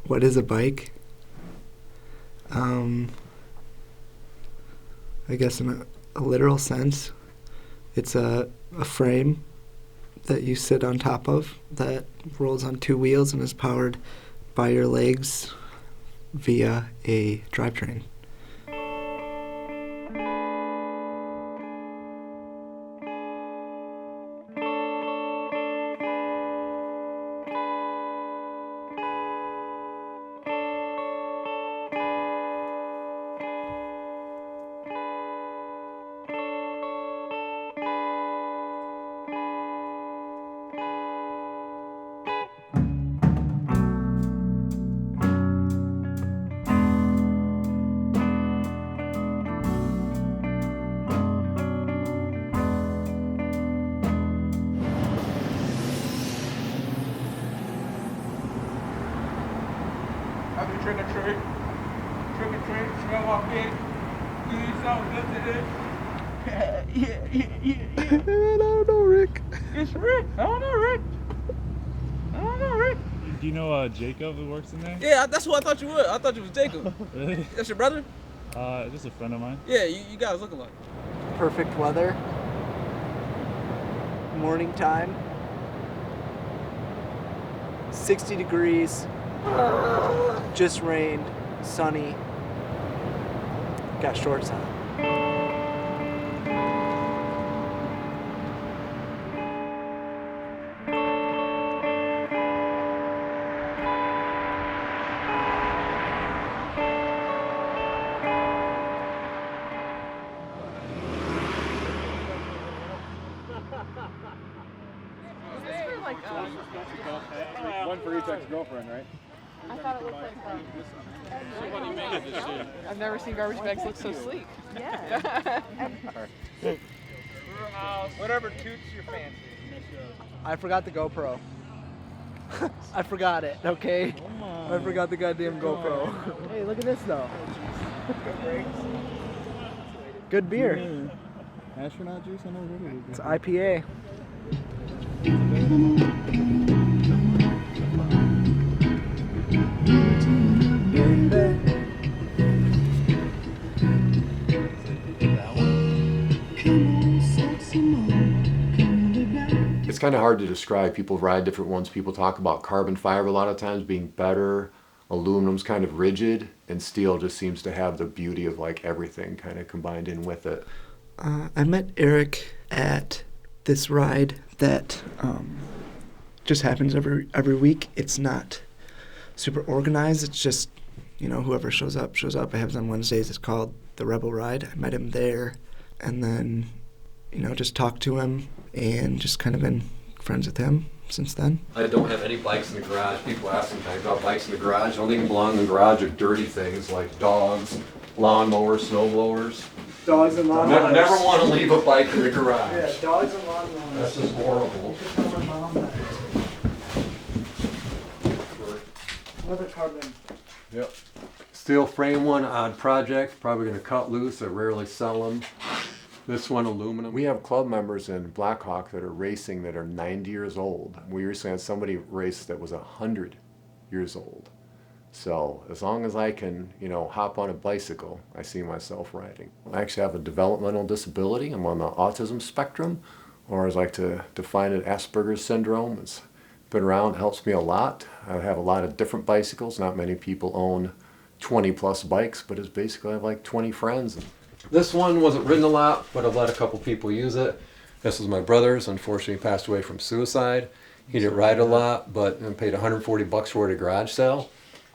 What is a bike? I guess in a literal sense, it's a frame that you sit on top of that rolls on two wheels and is powered by your legs via a drivetrain. Happy trick or treat. Trick or treat. Smell my pig. You eat something good today? Yeah. I don't know, Rick. It's Rick. I don't know Rick. Do you know Jacob who works in there? Yeah, that's who I thought you were. I thought you was Jacob. Really? That's your brother? Just a friend of mine. Yeah, you guys looking like. Perfect weather. Morning time. 60 degrees. Just rained. Sunny. Got shorts on. One for each ex-girlfriend, right? I thought it looked like I've never seen garbage bags look so sleek. Yeah. Whatever toots your fancy. I forgot the GoPro. I forgot it, okay? I forgot the goddamn GoPro. Hey, look at this though. Good beer. Astronaut juice? I never heard of it. It's IPA. It's kind of hard to describe. People ride different ones. People talk about carbon fiber a lot of times being better. Aluminum's kind of rigid, and steel just seems to have the beauty of like everything kind of combined in with it. I met Eric at this ride that just happens every week. It's not super organized. It's just, whoever shows up. It happens on Wednesdays. It's called the Rebel Ride. I met him there, and then, just talked to him and just kind of been friends with him since then. I don't have any bikes in the garage. People ask sometimes about bikes in the garage. The only thing belong in the garage are dirty things like dogs, lawnmowers, snowblowers. Dogs and lawnmowers. Never want to leave a bike in the garage. Yeah, dogs and lawnmowers. That's just horrible. Another carbon. Yep. Steel frame one, odd project. Probably going to cut loose. I rarely sell them. This one, aluminum. We have club members in Blackhawk that are racing that are 90 years old. We recently had somebody race that was 100 years old. So as long as I can, hop on a bicycle, I see myself riding. I actually have a developmental disability. I'm on the autism spectrum, or as I like to define it, Asperger's syndrome. It's been around, helps me a lot. I have a lot of different bicycles. Not many people own 20 plus bikes, but it's basically I have like 20 friends. This one wasn't ridden a lot, but I've let a couple people use it. This was my brother's. Unfortunately, he passed away from suicide. He didn't ride a lot, but I paid $140 for it at a garage sale.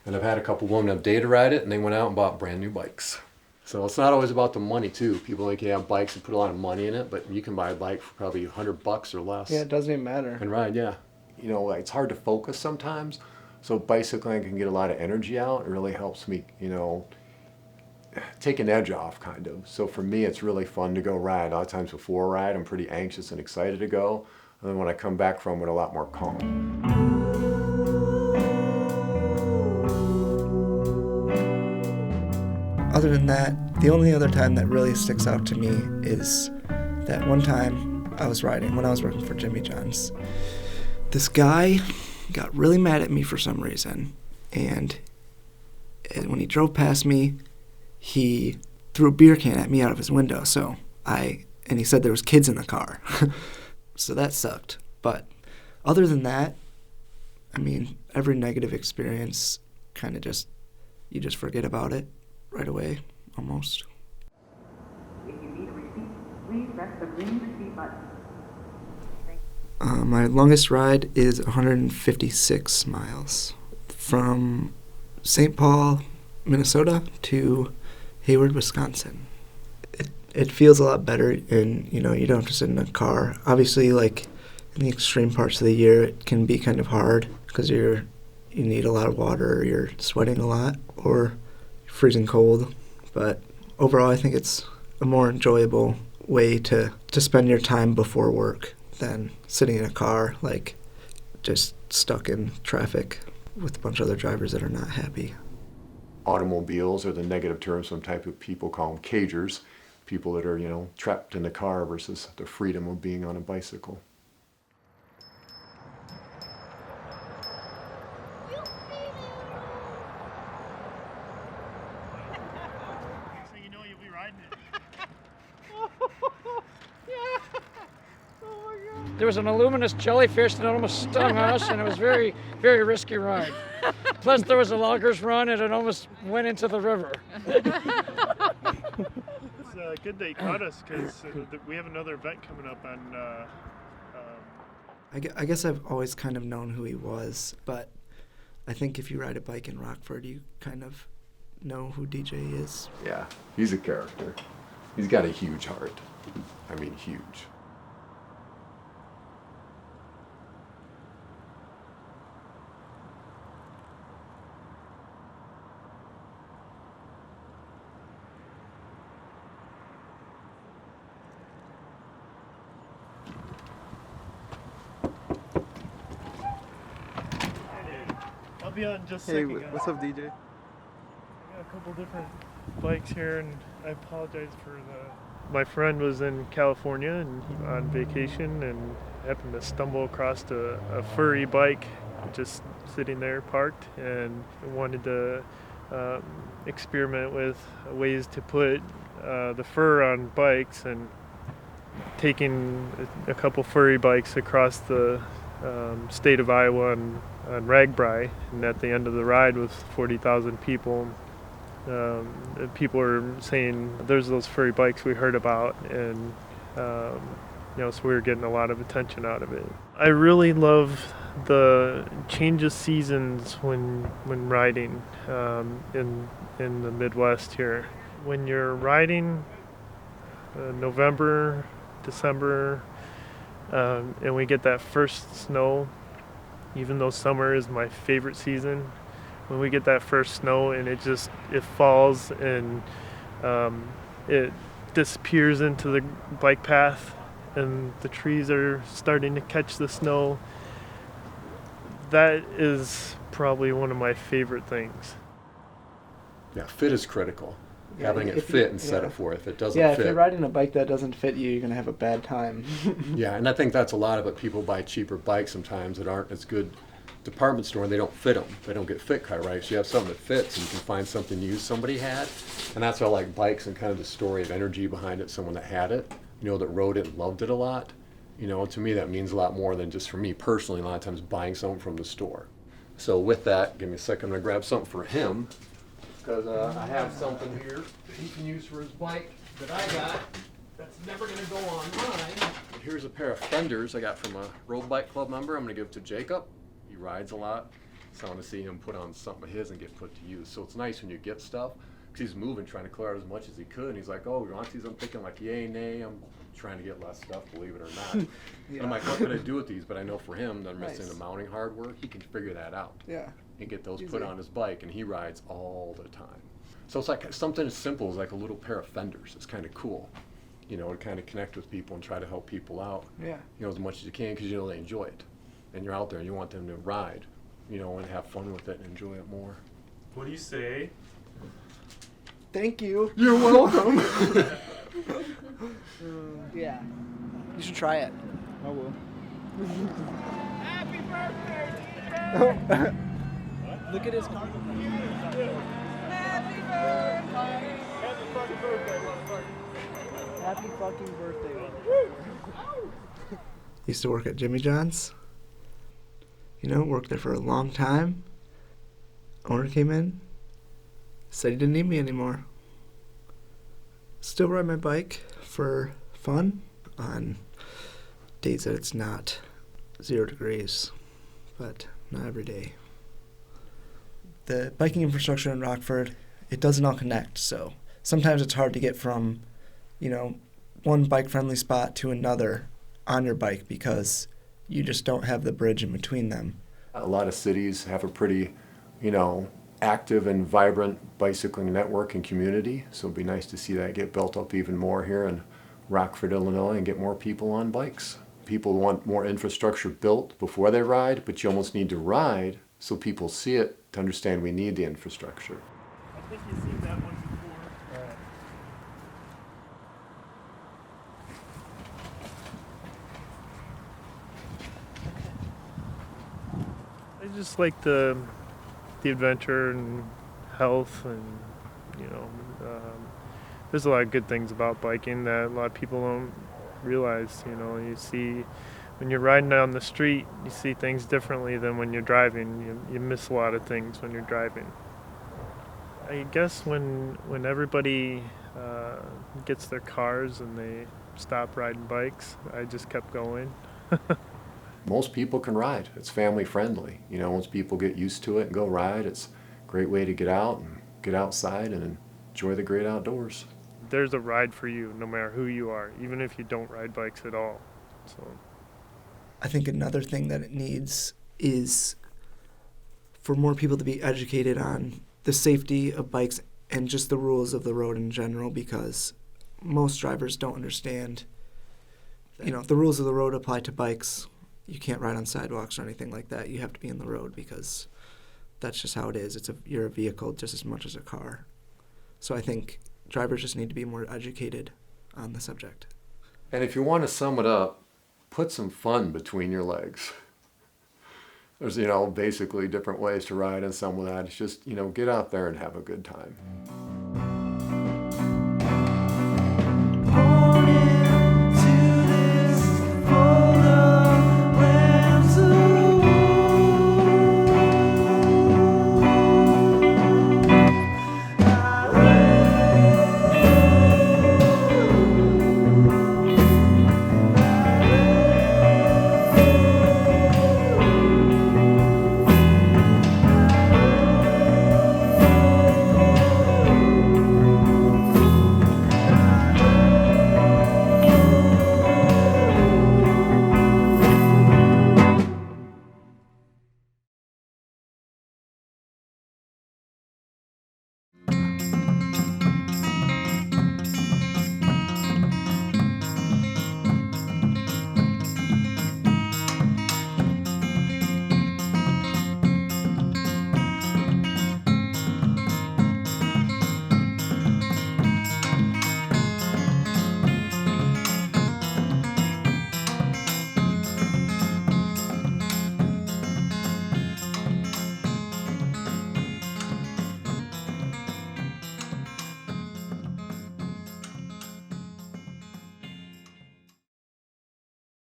And I've had a couple women have data ride it, and they went out and bought brand new bikes. So it's not always about the money too. People think you have bikes and put a lot of money in it, but you can buy a bike for probably $100 or less. Yeah, it doesn't even matter. And ride, yeah. It's hard to focus sometimes. So bicycling can get a lot of energy out. It really helps me, take an edge off kind of. So for me, it's really fun to go ride. A lot of times before a ride, I'm pretty anxious and excited to go. And then when I come back from it, a lot more calm. Other than that, the only other time that really sticks out to me is that one time I was riding when I was working for Jimmy John's. This guy got really mad at me for some reason, and when he drove past me, he threw a beer can at me out of his window. And he said there was kids in the car. So that sucked. But other than that, I mean, every negative experience kind of you just forget about it right away, almost. If you need a receipt, please press the green receipt button. My longest ride is 156 miles from St. Paul, Minnesota to Hayward, Wisconsin. It feels a lot better, and you don't have to sit in a car. Obviously, like in the extreme parts of the year, it can be kind of hard because you need a lot of water, or you're sweating a lot, or freezing cold. But overall, I think it's a more enjoyable way to spend your time before work than sitting in a car, like just stuck in traffic with a bunch of other drivers that are not happy. Automobiles are the negative term. Some type of people call them cagers, people that are, trapped in the car versus the freedom of being on a bicycle. So you'll be riding it. There was an aluminous jellyfish that almost stung us, and it was very, very risky ride. Plus, there was a loggers run, and it almost went into the river. It's good that you caught us, because we have another event coming up on... I guess I've always kind of known who he was, but I think if you ride a bike in Rockford, you kind of know who DJ is. Yeah, he's a character. He's got a huge heart. I mean, huge. I'll be on just a Hey, second, guys. what's up, DJ? I got a couple different bikes here, and I apologize for my friend was in California and on vacation and happened to stumble across a furry bike just sitting there parked, and wanted to experiment with ways to put the fur on bikes, and taking a couple furry bikes across the state of Iowa on Ragbri, and at the end of the ride with 40,000 people, people were saying there's those furry bikes we heard about, and so we were getting a lot of attention out of it. I really love the change of seasons when riding in the Midwest here. When you're riding November, December, and we get that first snow, even though summer is my favorite season, when we get that first snow and it falls and it disappears into the bike path and the trees are starting to catch the snow, that is probably one of my favorite things. Yeah, fit is critical. Yeah, Having it fit and set it for it. If it doesn't Yeah, fit. if you're riding a bike that doesn't fit you, you're going to have a bad time. Yeah, and I think that's a lot of it. People buy cheaper bikes sometimes that aren't as good department store, and they don't fit them. They don't get fit cut right. So you have something that fits, and you can find something new somebody had. And that's why I like bikes and kind of the story of energy behind it. Someone that had it, that rode it and loved it a lot. To me that means a lot more than just for me personally, a lot of times buying something from the store. So with that, give me a second, I'm going to grab something for him, because I have something here that he can use for his bike that I got that's never going to go on mine. Here's a pair of fenders I got from a Road Bike Club member. I'm going to give to Jacob. He rides a lot, so I want to see him put on something of his and get put to use. So it's nice when you get stuff, because he's moving, trying to clear out as much as he could, and he's like, oh, you want these? I'm thinking like, yay, nay. I'm trying to get less stuff, believe it or not. Yeah. And I'm like, what can I do with these? But I know for him, they're missing Nice. the mounting hardware. He can figure that out. Yeah. And get those Easy. put on his bike, and he rides all the time. So it's like something as simple as like a little pair of fenders. It's kind of cool, to kind of connect with people and try to help people out, Yeah. as much as you can, because they enjoy it. And you're out there and you want them to ride, and have fun with it and enjoy it more. What do you say? Thank you. You're welcome. Yeah. You should try it. I will. Happy birthday, DJ! Look at his car. Happy fucking birthday. Used to work at Jimmy John's. You know, worked there for a long time. Owner came in, said he didn't need me anymore. Still ride my bike for fun on days that it's not 0 degrees, but not every day. The biking infrastructure in Rockford, it doesn't all connect, so sometimes it's hard to get from, you know, one bike-friendly spot to another on your bike because you just don't have the bridge in between them. A lot of cities have a pretty, you know, active and vibrant bicycling network and community, so it'd be nice to see that get built up even more here in Rockford, Illinois, and get more people on bikes. People want more infrastructure built before they ride, but you almost need to ride so people see it to understand we need the infrastructure. I think you've seen that one before. I just like the adventure and health, and you know, there's a lot of good things about biking that a lot of people don't realize. You know, you see when you're riding down the street, you see things differently than when you're driving. You miss a lot of things when you're driving. I guess when everybody gets their cars and they stop riding bikes, I just kept going. Most people can ride. It's family friendly. You know, once people get used to it and go ride, it's a great way to get out and get outside and enjoy the great outdoors. There's a ride for you no matter who you are, even if you don't ride bikes at all. So I think another thing that it needs is for more people to be educated on the safety of bikes and just the rules of the road in general, because most drivers don't understand, you know, the rules of the road apply to bikes. You can't ride on sidewalks or anything like that. You have to be in the road because that's just how it is. You're a vehicle just as much as a car. So I think drivers just need to be more educated on the subject. And if you want to sum it up, put some fun between your legs. There's, you know, basically different ways to ride, and some of that is just, you know, get out there and have a good time.